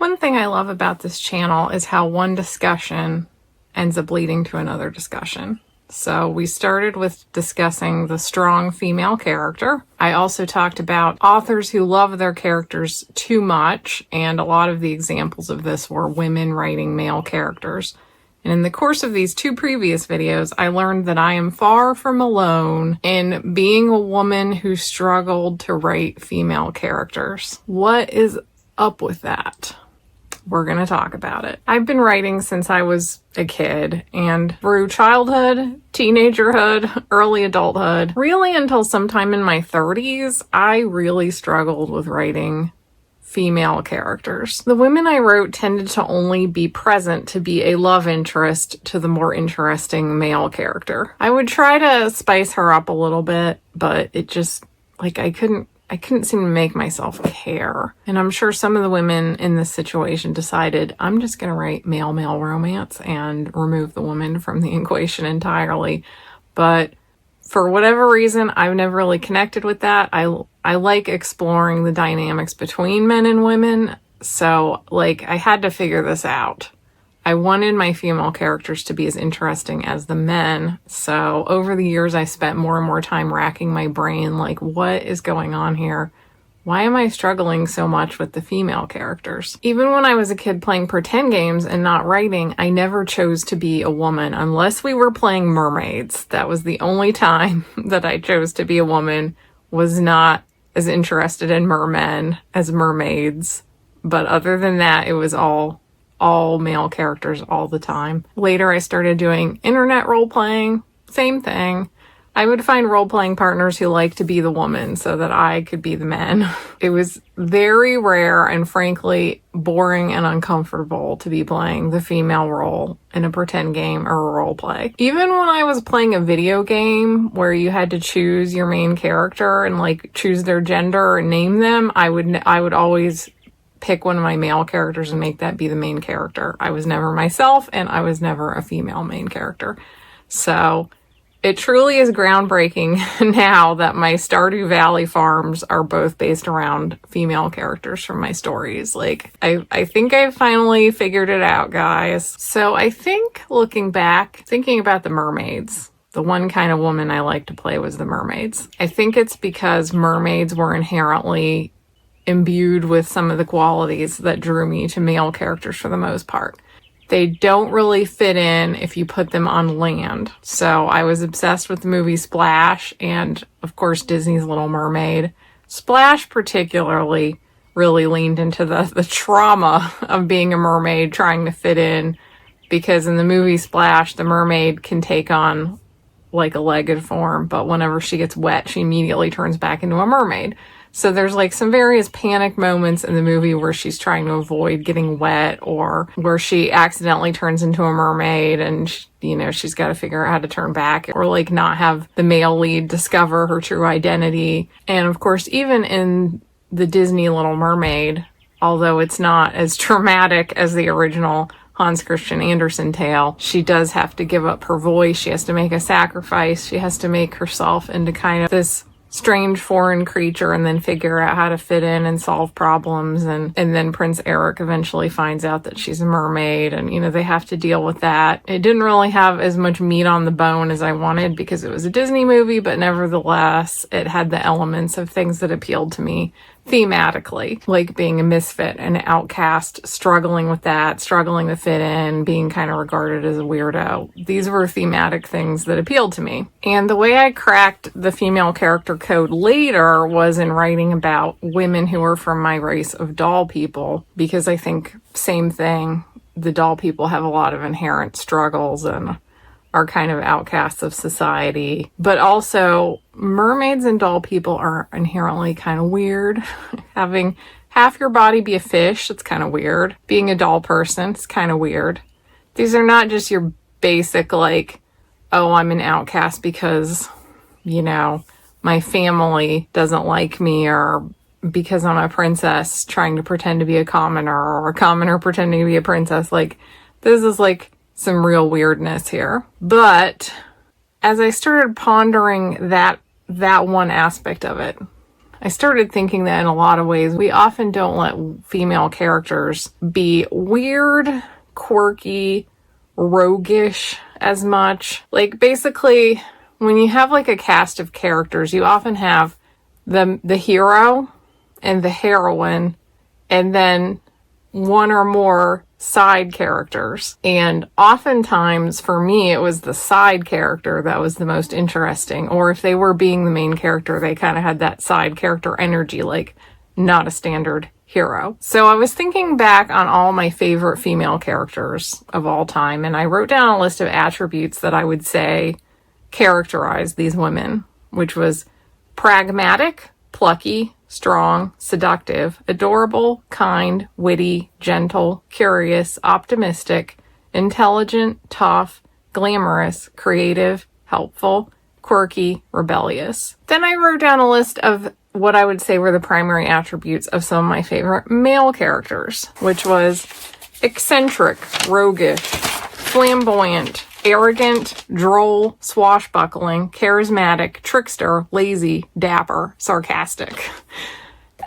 One thing I love about this channel is how one discussion ends up leading to another discussion. So we started with discussing the strong female character. I also talked about authors who love their characters too much, and a lot of the examples of this were women writing male characters. And in the course of these two previous videos, I learned that I am far from alone in being a woman who struggled to write female characters. What is up with that? We're going to talk about it. I've been writing since I was a kid, and through childhood, teenagerhood, early adulthood, really until sometime in my 30s, I really struggled with writing female characters. The women I wrote tended to only be present to be a love interest to the more interesting male character. I would try to spice her up a little bit, but it just, I couldn't seem to make myself care. And I'm sure some of the women in this situation decided, I'm just going to write male-male romance and remove the woman from the equation entirely. But for whatever reason, I've never really connected with that. I like exploring the dynamics between men and women. So, I had to figure this out. I wanted my female characters to be as interesting as the men. So over the years, I spent more and more time racking my brain, what is going on here? Why am I struggling so much with the female characters? Even when I was a kid playing pretend games and not writing, I never chose to be a woman unless we were playing mermaids. That was the only time that I chose to be a woman, was not as interested in mermen as mermaids. But other than that, it was all male characters all the time. Later, I started doing internet role-playing. Same thing. I would find role-playing partners who liked to be the woman so that I could be the man. It was very rare and frankly boring and uncomfortable to be playing the female role in a pretend game or a role play. Even when I was playing a video game where you had to choose your main character and choose their gender and name them, I would always pick one of my male characters and make that be the main character. I was never myself, and I was never a female main character. So it truly is groundbreaking now that my Stardew Valley farms are both based around female characters from my stories. I think I finally figured it out, guys. So I think looking back, thinking about the mermaids, the one kind of woman I like to play was the mermaids. I think it's because mermaids were inherently imbued with some of the qualities that drew me to male characters for the most part. They don't really fit in if you put them on land. So I was obsessed with the movie Splash and, of course, Disney's Little Mermaid. Splash particularly really leaned into the trauma of being a mermaid trying to fit in, because in the movie Splash, the mermaid can take on a legged form, but whenever she gets wet, she immediately turns back into a mermaid. So there's some various panic moments in the movie where she's trying to avoid getting wet, or where she accidentally turns into a mermaid and, she's got to figure out how to turn back, or not have the male lead discover her true identity. And of course, even in the Disney Little Mermaid, although it's not as traumatic as the original Hans Christian Andersen tale, she does have to give up her voice. She has to make a sacrifice. She has to make herself into kind of this strange foreign creature and then figure out how to fit in and solve problems. And then Prince Eric eventually finds out that she's a mermaid, and, they have to deal with that. It didn't really have as much meat on the bone as I wanted because it was a Disney movie, but nevertheless, it had the elements of things that appealed to me thematically, like being a misfit, an outcast, struggling with that, struggling to fit in, being kind of regarded as a weirdo. These were thematic things that appealed to me. And the way I cracked the female character code later was in writing about women who were from my race of doll people, because I think same thing, the doll people have a lot of inherent struggles and are kind of outcasts of society. But also, mermaids and doll people are inherently kind of weird. Having half your body be a fish, it's kind of weird. Being a doll person, it's kind of weird. These are not just your basic, oh, I'm an outcast because, my family doesn't like me, or because I'm a princess trying to pretend to be a commoner, or a commoner pretending to be a princess. This is some real weirdness here. But as I started pondering that one aspect of it, I started thinking that in a lot of ways, we often don't let female characters be weird, quirky, roguish as much. Like, basically, when you have like a cast of characters, you often have the hero and the heroine, and then one or more side characters. And oftentimes for me, it was the side character that was the most interesting. Or if they were being the main character, they kind of had that side character energy, like not a standard hero. So I was thinking back on all my favorite female characters of all time, and I wrote down a list of attributes that I would say characterize these women, which was pragmatic, plucky, strong, seductive, adorable, kind, witty, gentle, curious, optimistic, intelligent, tough, glamorous, creative, helpful, quirky, rebellious. Then I wrote down a list of what I would say were the primary attributes of some of my favorite male characters, which was eccentric, roguish, flamboyant, arrogant, droll, swashbuckling, charismatic, trickster, lazy, dapper, sarcastic.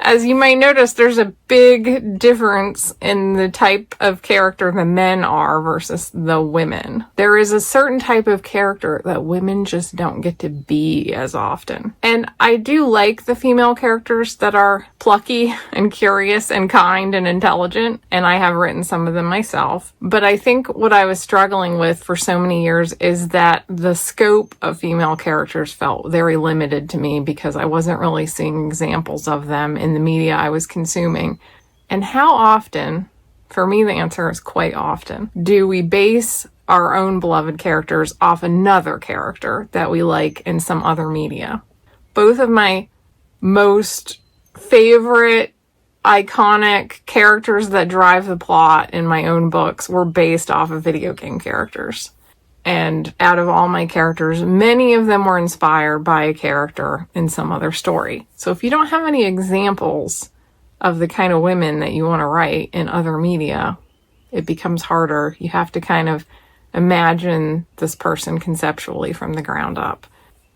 As you might notice, there's a big difference in the type of character the men are versus the women. There is a certain type of character that women just don't get to be as often. And I do like the female characters that are plucky and curious and kind and intelligent, and I have written some of them myself. But I think what I was struggling with for so many years is that the scope of female characters felt very limited to me because I wasn't really seeing examples of them in the media I was consuming. And how often, for me the answer is quite often, do we base our own beloved characters off another character that we like in some other media? Both of my most favorite iconic characters that drive the plot in my own books were based off of video game characters. And out of all my characters, many of them were inspired by a character in some other story. So if you don't have any examples of the kind of women that you want to write in other media, it becomes harder. You have to kind of imagine this person conceptually from the ground up.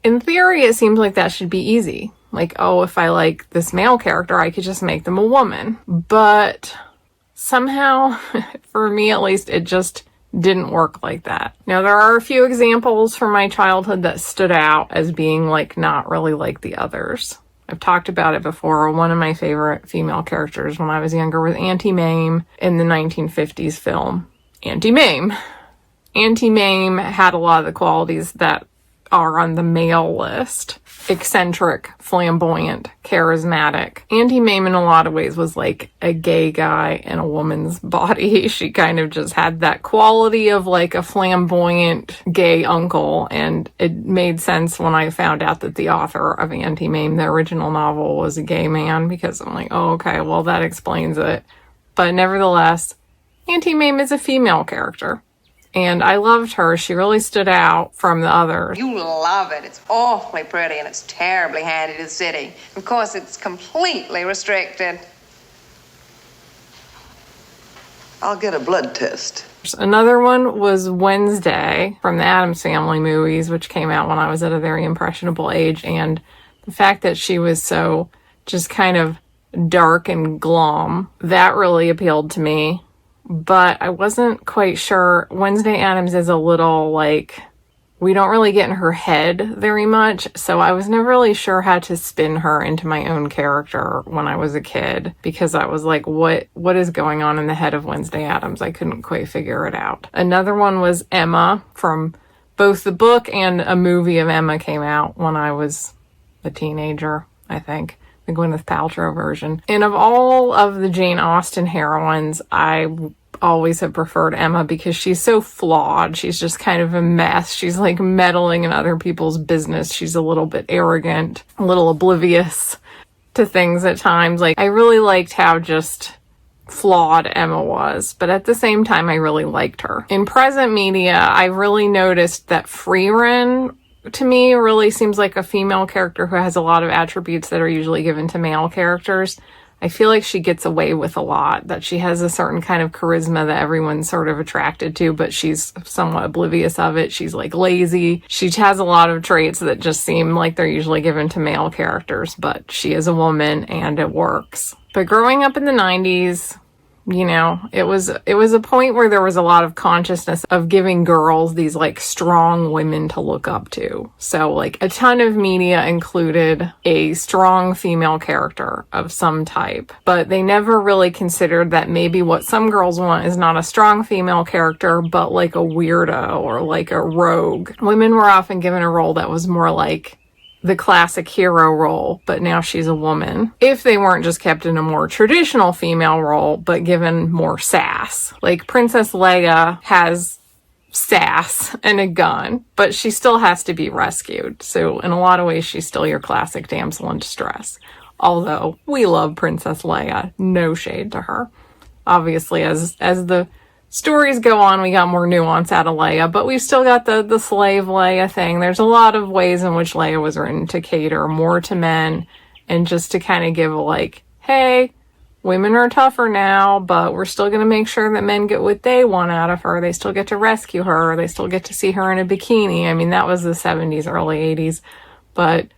In theory, it seems like that should be easy. Like, oh, if I like this male character, I could just make them a woman. But somehow, for me at least, it just didn't work like that. Now, there are a few examples from my childhood that stood out as being like not really like the others. I've talked about it before. One of my favorite female characters when I was younger was Auntie Mame in the 1950s film Auntie Mame. Auntie Mame had a lot of the qualities that are on the male list. Eccentric, flamboyant, charismatic. Auntie Mame in a lot of ways was like a gay guy in a woman's body. She kind of just had that quality of like a flamboyant gay uncle, and it made sense when I found out that the author of Auntie Mame, the original novel, was a gay man, because I'm like, oh, okay, well that explains it. But nevertheless, Auntie Mame is a female character. And I loved her. She really stood out from the others. You love it. It's awfully pretty, and it's terribly handy to the city. Of course, it's completely restricted. I'll get a blood test. Another one was Wednesday from the Addams Family movies, which came out when I was at a very impressionable age. And the fact that she was so just kind of dark and glum, that really appealed to me. But I wasn't quite sure. Wednesday Addams is a little like, we don't really get in her head very much, so I was never really sure how to spin her into my own character when I was a kid, because I was like, what is going on in the head of Wednesday Addams? I couldn't quite figure it out. Another one was Emma, from both the book and a movie of Emma came out when I was a teenager, I think. The Gwyneth Paltrow version. And of all of the Jane Austen heroines, I always have preferred Emma because she's so flawed. She's just kind of a mess. She's like meddling in other people's business. She's a little bit arrogant, a little oblivious to things at times. Like, I really liked how just flawed Emma was, but at the same time, I really liked her. In present media, I really noticed that Freeran, to me, really seems like a female character who has a lot of attributes that are usually given to male characters. I feel like she gets away with a lot, that she has a certain kind of charisma that everyone's sort of attracted to, but she's somewhat oblivious of it. She's like lazy. She has a lot of traits that just seem like they're usually given to male characters, but she is a woman and it works. But growing up in the 90s, you know, it was a point where there was a lot of consciousness of giving girls these like strong women to look up to. So like a ton of media included a strong female character of some type, but they never really considered that maybe what some girls want is not a strong female character, but like a weirdo or like a rogue. Women were often given a role that was more like the classic hero role, but now she's a woman. If they weren't just kept in a more traditional female role, but given more sass. Like Princess Leia has sass and a gun, but she still has to be rescued. So in a lot of ways, she's still your classic damsel in distress. Although we love Princess Leia, no shade to her. Obviously, as the stories go on, we got more nuance out of Leia, but we've still got the slave Leia thing. There's a lot of ways in which Leia was written to cater more to men and just to kind of give a like, hey, women are tougher now, but we're still going to make sure that men get what they want out of her. They still get to rescue her. They still get to see her in a bikini. I mean, that was the 70s, early 80s, but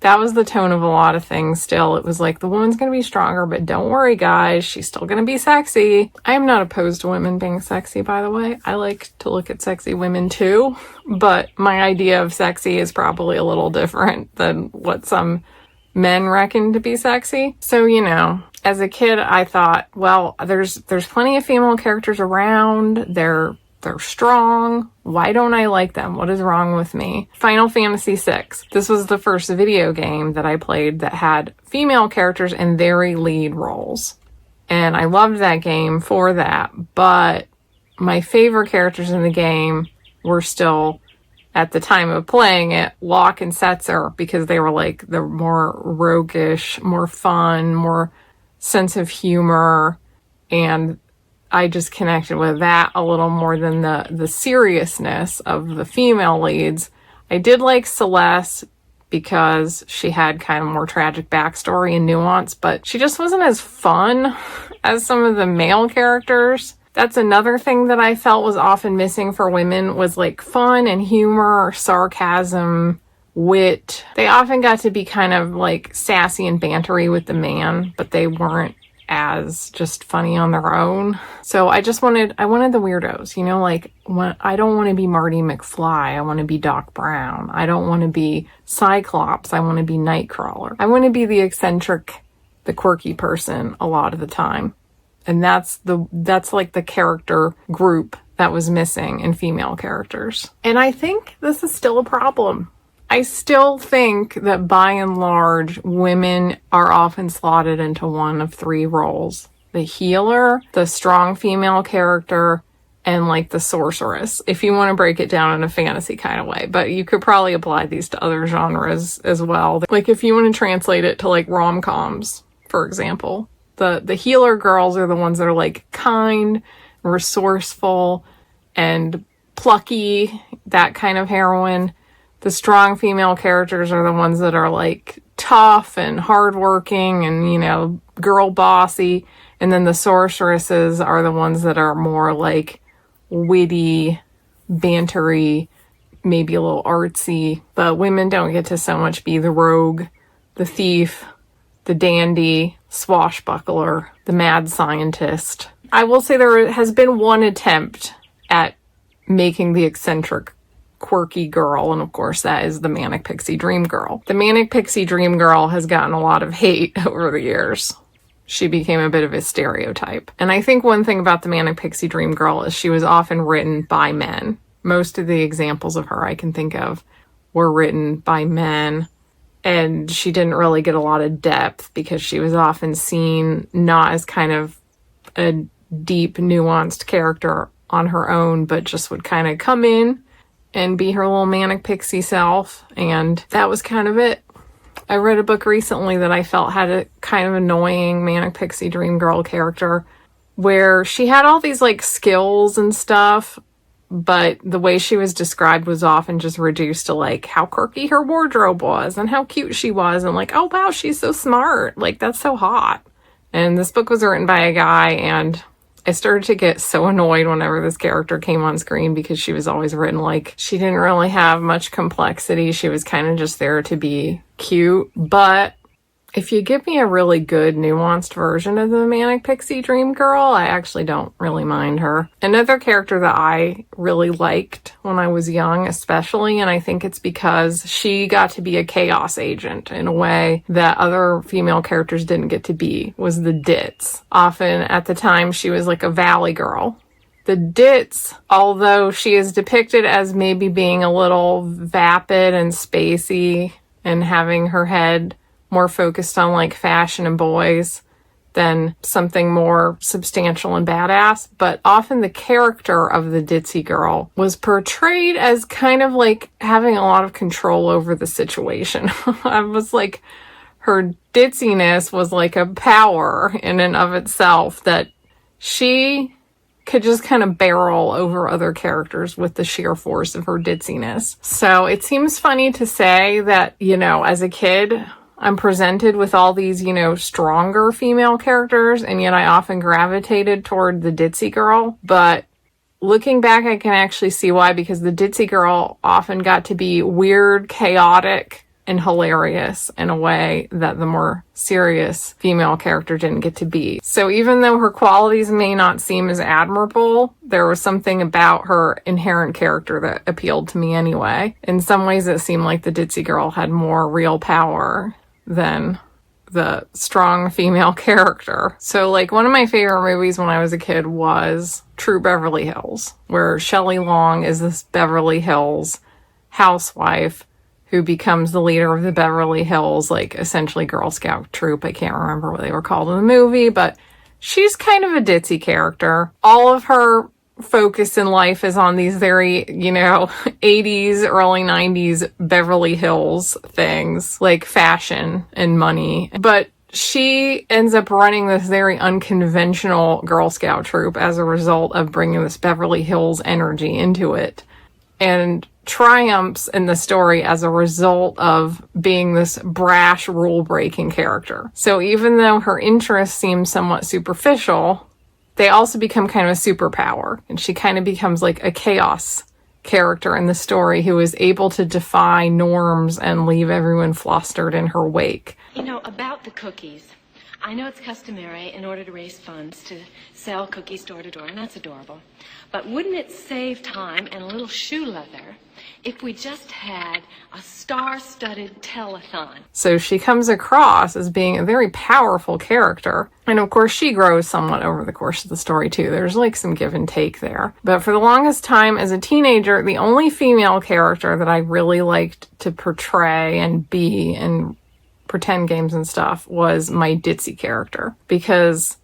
that was the tone of a lot of things still. It was like, the woman's going to be stronger, but don't worry, guys. She's still going to be sexy. I am not opposed to women being sexy, by the way. I like to look at sexy women too, but my idea of sexy is probably a little different than what some men reckon to be sexy. So, you know, as a kid, I thought, well, there's plenty of female characters around. They're strong. Why don't I like them? What is wrong with me? Final Fantasy VI. This was the first video game that I played that had female characters in very lead roles. And I loved that game for that. But my favorite characters in the game were still, at the time of playing it, Locke and Setzer, because they were like the more roguish, more fun, more sense of humor, and I just connected with that a little more than the seriousness of the female leads. I did like Celeste because she had kind of more tragic backstory and nuance, but she just wasn't as fun as some of the male characters. That's another thing that I felt was often missing for women, was like fun and humor, sarcasm, wit. They often got to be kind of like sassy and bantery with the man, but they weren't as just funny on their own. So I wanted the weirdos, you know, like I don't want to be Marty McFly. I want to be Doc Brown. I don't want to be Cyclops. I want to be Nightcrawler. I want to be the eccentric, the quirky person a lot of the time. And that's like the character group that was missing in female characters. And I think this is still a problem. I still think that by and large, women are often slotted into one of three roles: the healer, the strong female character, and like the sorceress, if you want to break it down in a fantasy kind of way. But you could probably apply these to other genres as well. Like if you want to translate it to like rom-coms, for example, the healer girls are the ones that are like kind, resourceful, and plucky, that kind of heroine. The strong female characters are the ones that are like tough and hardworking and, you know, girl bossy. And then the sorceresses are the ones that are more like witty, bantery, maybe a little artsy. But women don't get to so much be the rogue, the thief, the dandy, swashbuckler, the mad scientist. I will say there has been one attempt at making the eccentric, quirky girl, and of course that is the Manic Pixie Dream Girl. The Manic Pixie Dream Girl has gotten a lot of hate over the years. She became a bit of a stereotype. And I think one thing about the Manic Pixie Dream Girl is she was often written by men. Most of the examples of her I can think of were written by men, and she didn't really get a lot of depth because she was often seen not as kind of a deep, nuanced character on her own, but just would kind of come in and be her little manic pixie self, and that was kind of it. I read a book recently that I felt had a kind of annoying Manic Pixie Dream Girl character where she had all these like skills and stuff, but the way she was described was often just reduced to like how quirky her wardrobe was and how cute she was and like, oh wow, she's so smart. Like, that's so hot. And this book was written by a guy, and I started to get so annoyed whenever this character came on screen because she was always written like she didn't really have much complexity. She was kind of just there to be cute. But if you give me a really good, nuanced version of the Manic Pixie Dream Girl, I actually don't really mind her. Another character that I really liked when I was young, especially, and I think it's because she got to be a chaos agent in a way that other female characters didn't get to be, was the Ditz. Often at the time, she was like a valley girl. The Ditz, although she is depicted as maybe being a little vapid and spacey and having her head more focused on like fashion and boys than something more substantial and badass, but often the character of the ditzy girl was portrayed as kind of like having a lot of control over the situation. I was like, her ditziness was like a power in and of itself, that she could just kind of barrel over other characters with the sheer force of her ditziness. So it seems funny to say that, you know, as a kid, I'm presented with all these, you know, stronger female characters, and yet I often gravitated toward the ditzy girl. But looking back, I can actually see why, because the ditzy girl often got to be weird, chaotic, and hilarious in a way that the more serious female character didn't get to be. So even though her qualities may not seem as admirable, there was something about her inherent character that appealed to me anyway. In some ways, it seemed like the ditzy girl had more real power than the strong female character. So like one of my favorite movies when I was a kid was True Beverly Hills, where Shelley Long is this Beverly Hills housewife who becomes the leader of the Beverly Hills, like essentially Girl Scout troop. I can't remember what they were called in the movie, but she's kind of a ditzy character. All of her focus in life is on these very, you know, 80s, early 90s Beverly Hills things like fashion and money. But she ends up running this very unconventional Girl Scout troop as a result of bringing this Beverly Hills energy into it, and triumphs in the story as a result of being this brash, rule-breaking character. So even though her interests seem somewhat superficial, they also become kind of a superpower, and she kind of becomes like a chaos character in the story who is able to defy norms and leave everyone flustered in her wake. You know, about the cookies, I know it's customary in order to raise funds to sell cookies door to door, and that's adorable. But wouldn't it save time and a little shoe leather if we just had a star-studded telethon? So she comes across as being a very powerful character. And of course, she grows somewhat over the course of the story too. There's like some give and take there. But for the longest time as a teenager, the only female character that I really liked to portray and be in pretend games and stuff was my ditzy character, because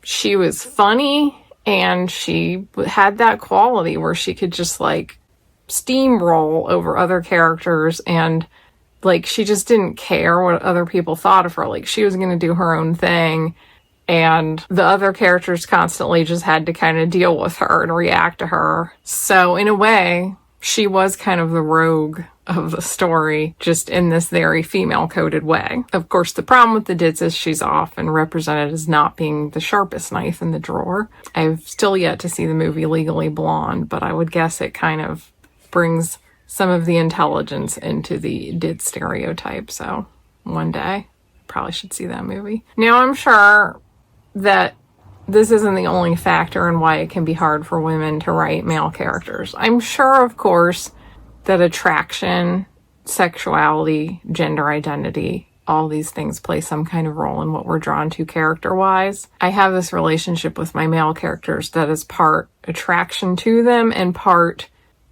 she was funny and she had that quality where she could just like steamroll over other characters, and like she just didn't care what other people thought of her. Like she was going to do her own thing, and the other characters constantly just had to kind of deal with her and react to her. So in a way, she was kind of the rogue of the story, just in this very female-coded way. Of course, the problem with the Ditz is she's often represented as not being the sharpest knife in the drawer. I've still yet to see the movie Legally Blonde, but I would guess it kind of brings some of the intelligence into the Ditz stereotype. So one day, probably should see that movie. Now, I'm sure that this isn't the only factor in why it can be hard for women to write male characters. I'm sure, of course, that attraction, sexuality, gender identity, all these things play some kind of role in what we're drawn to character-wise. I have this relationship with my male characters that is part attraction to them and part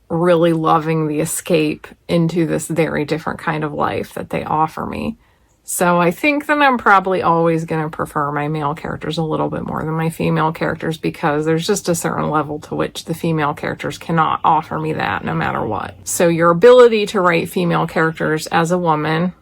really loving the escape into this very different kind of life that they offer me. So I think that I'm probably always going to prefer my male characters a little bit more than my female characters, because there's just a certain level to which the female characters cannot offer me that no matter what. So your ability to write female characters as a woman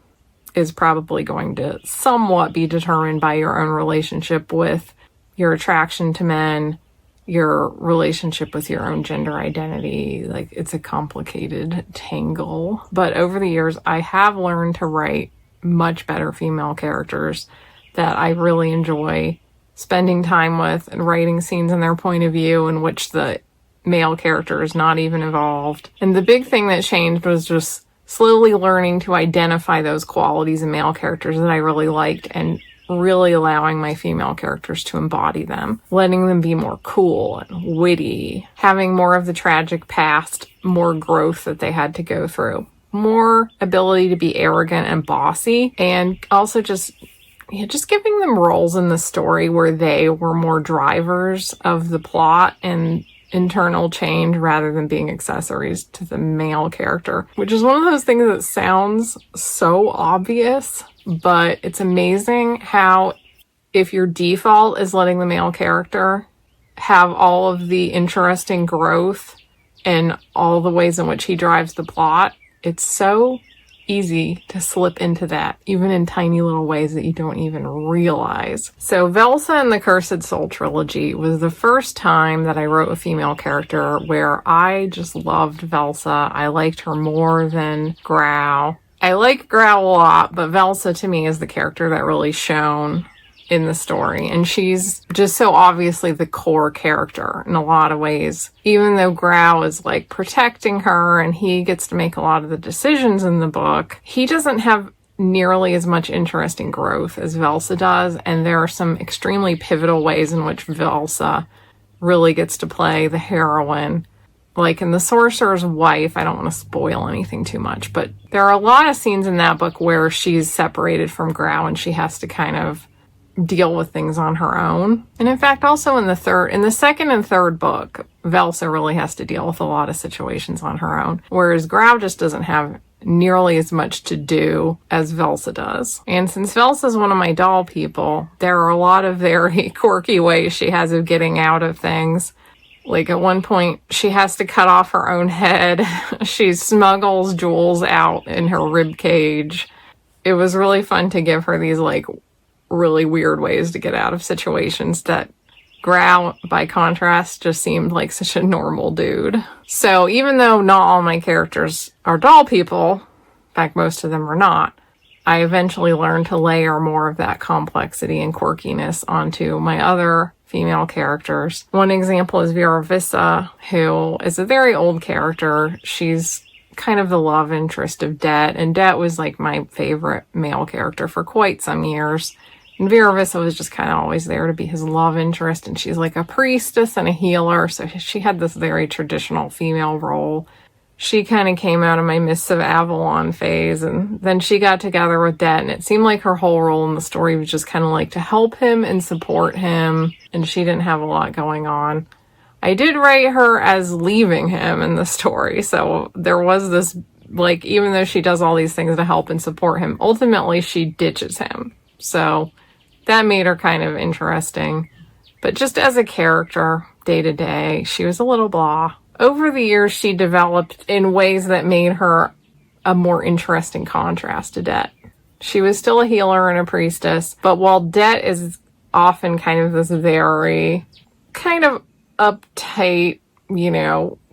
is probably going to somewhat be determined by your own relationship with your attraction to men, your relationship with your own gender identity. Like, it's a complicated tangle. But over the years, I have learned to write much better female characters that I really enjoy spending time with and writing scenes in their point of view in which the male character is not even involved. And the big thing that changed was just slowly learning to identify those qualities in male characters that I really liked and really allowing my female characters to embody them, letting them be more cool and witty, having more of the tragic past, more growth that they had to go through, more ability to be arrogant and bossy, and also just giving them roles in the story where they were more drivers of the plot and internal change rather than being accessories to the male character, which is one of those things that sounds so obvious, but it's amazing how if your default is letting the male character have all of the interesting growth and all the ways in which he drives the plot, it's so easy to slip into that, even in tiny little ways that you don't even realize. So Velsa and the Cursed Soul trilogy was the first time that I wrote a female character where I just loved Velsa. I liked her more than Grau. I like Grau a lot, but Velsa to me is the character that really shone in the story. And she's just so obviously the core character in a lot of ways. Even though Grau is like protecting her and he gets to make a lot of the decisions in the book, he doesn't have nearly as much interesting growth as Velsa does. And there are some extremely pivotal ways in which Velsa really gets to play the heroine. Like in The Sorcerer's Wife, I don't want to spoil anything too much, but there are a lot of scenes in that book where she's separated from Grau and she has to kind of deal with things on her own. And in fact, also in the second and third book, Velsa really has to deal with a lot of situations on her own, whereas Grau just doesn't have nearly as much to do as Velsa does. And since Velsa is one of my doll people, there are a lot of very quirky ways she has of getting out of things. Like at one point, she has to cut off her own head. She smuggles jewels out in her rib cage. It was really fun to give her these like really weird ways to get out of situations that Grau, by contrast, just seemed like such a normal dude. So even though not all my characters are doll people, in fact, most of them are not, I eventually learned to layer more of that complexity and quirkiness onto my other female characters. One example is Vera Vissa, who is a very old character. She's kind of the love interest of Det, and Det was like my favorite male character for quite some years. And Vera Vissa was just kind of always there to be his love interest, and she's like a priestess and a healer, so she had this very traditional female role. She kind of came out of my Mists of Avalon phase, and then she got together with Det, and it seemed like her whole role in the story was just kind of like to help him and support him, and she didn't have a lot going on. I did write her as leaving him in the story, so there was this, like, even though she does all these things to help and support him, ultimately she ditches him. So that made her kind of interesting. But just as a character, day to day, she was a little blah. Over the years, she developed in ways that made her a more interesting contrast to Det. She was still a healer and a priestess, but while Det is often kind of this very kind of uptight,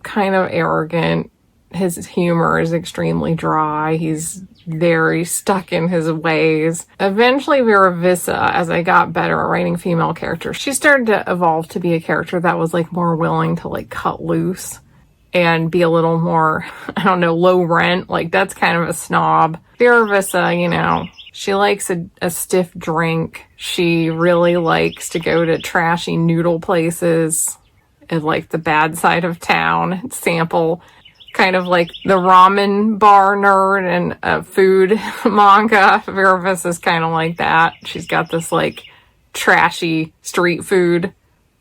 kind of arrogant, his humor is extremely dry. He's very stuck in his ways. Eventually, Vera Vissa, as I got better at writing female characters, she started to evolve to be a character that was like more willing to like cut loose and be a little more, low rent. Like that's kind of a snob. Vera Vissa, she likes a stiff drink. She really likes to go to trashy noodle places at like the bad side of town, sample kind of like the ramen bar nerd and a food manga. Vera Vissa is kind of like that. She's got this like trashy street food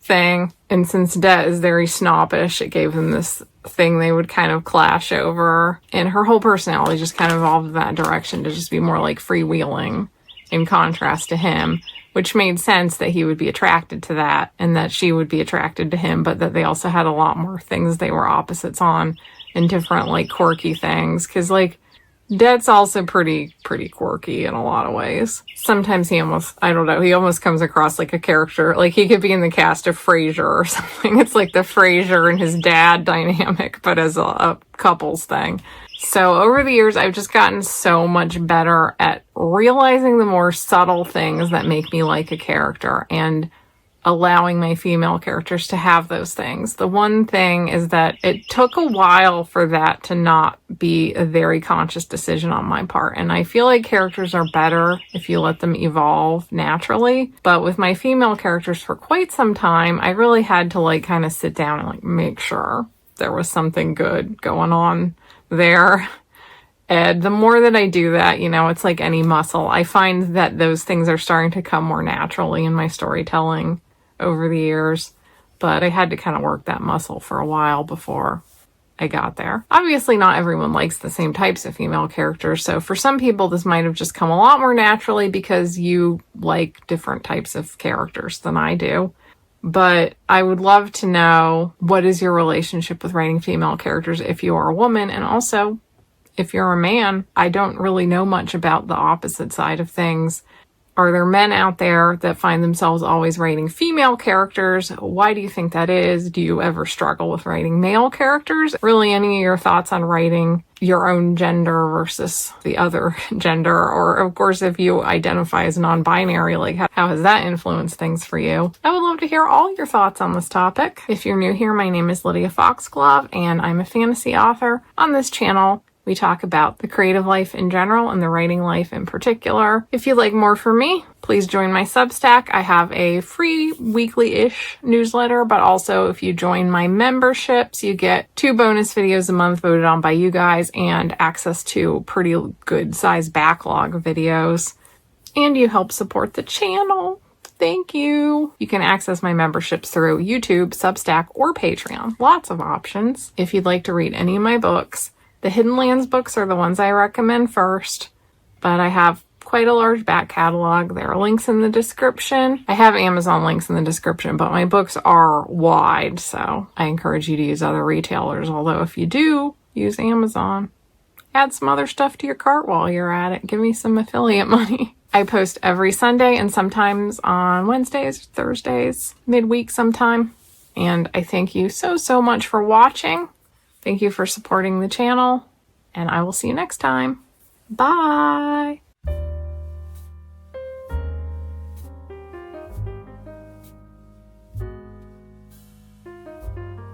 thing. And since Det is very snobbish, it gave them this thing they would kind of clash over. And her whole personality just kind of evolved in that direction to just be more like freewheeling in contrast to him, which made sense that he would be attracted to that and that she would be attracted to him, but that they also had a lot more things they were opposites on and different like quirky things. Cause like Det's also pretty quirky in a lot of ways. Sometimes he almost comes across like a character, like he could be in the cast of Frasier or something. It's like the Frasier and his dad dynamic, but as a couples thing. So over the years, I've just gotten so much better at realizing the more subtle things that make me like a character and allowing my female characters to have those things. The one thing is that it took a while for that to not be a very conscious decision on my part. And I feel like characters are better if you let them evolve naturally. But with my female characters for quite some time, I really had to like kind of sit down and like make sure there was something good going on there. And the more that I do that, you know, it's like any muscle. I find that those things are starting to come more naturally in my storytelling over the years, but I had to kind of work that muscle for a while before I got there. Obviously, not everyone likes the same types of female characters, so for some people, this might have just come a lot more naturally because you like different types of characters than I do. But I would love to know, what is your relationship with writing female characters if you are a woman, and also if you're a man. I don't really know much about the opposite side of things. Are there men out there that find themselves always writing female characters? Why do you think that is? Do you ever struggle with writing male characters? Really, any of your thoughts on writing your own gender versus the other gender? Or, of course, if you identify as non-binary, like how has that influenced things for you? I would love to hear all your thoughts on this topic. If you're new here, my name is Lydia Foxglove, and I'm a fantasy author. On this channel, we talk about the creative life in general and the writing life in particular. If you'd like more from me, please join my Substack. I have a free weekly-ish newsletter, but also if you join my memberships, you get 2 bonus videos a month voted on by you guys and access to pretty good size backlog of videos. And you help support the channel. Thank you. You can access my memberships through YouTube, Substack, or Patreon. Lots of options. If you'd like to read any of my books, the Hidden Lands books are the ones I recommend first, but I have quite a large back catalog. There are links in the description. I have Amazon links in the description, but my books are wide, so I encourage you to use other retailers. Although if you do, use Amazon. Add some other stuff to your cart while you're at it. Give me some affiliate money. I post every Sunday and sometimes on Wednesdays, Thursdays, midweek sometime. And I thank you so much for watching. Thank you for supporting the channel, and I will see you next time. Bye!